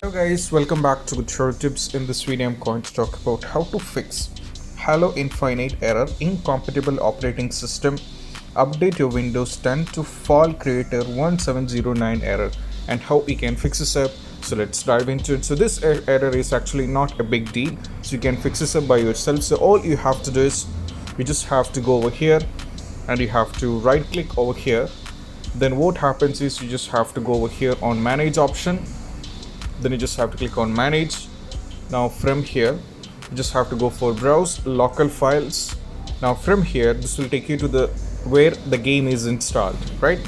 Hello guys, welcome back to Good Short Tips. In this video, I'm going to talk about how to fix Halo Infinite error, incompatible operating system, update your Windows 10 to fall creator 1709 error, and how we can fix this up. So let's dive into it. So this error is actually not a big deal, so you can fix this up by yourself. So all you have to do is you just have to go over here and you have to right click over here. Then what happens is you just have to go over here on manage option. Then you just have to click on manage. Now from here you just have to go for browse local files. Now from here this will take you to the where the game is installed, right?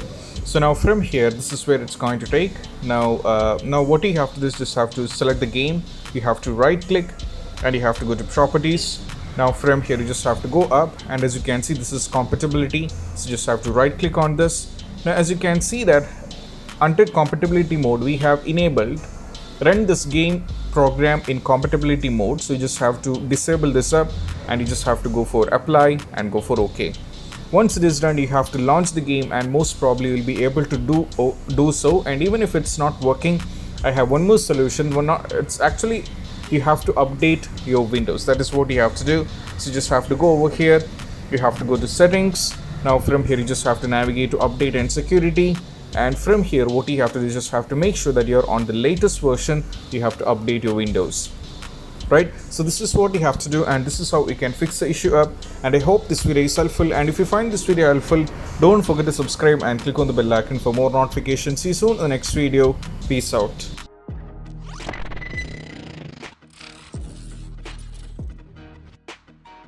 So now from here this is where it's going to take. Now what you have to do is just have to select the game. You have to right click and you have to go to properties. Now from here you just have to go up, and as you can see this is compatibility, so you just have to right click on this. Now as you can see that under compatibility mode we have enabled run this game program in compatibility mode. So you just have to disable this up and you just have to go for apply and go for OK. Once it is done, you have to launch the game and most probably you'll be able to do so. And even if it's not working, I have one more solution. It's actually you have to update your Windows. That is what you have to do. So you just have to go over here, you have to go to settings. Now from here you just have to navigate to update and security. And from here what you have to do is just have to make sure that you're on the latest version. You have to update your Windows, right? So this is what you have to do, and this is how you can fix the issue up. And I hope this video is helpful, and if you find this video helpful, don't forget to subscribe and click on the bell icon for more notifications. See you soon in the next video. Peace out.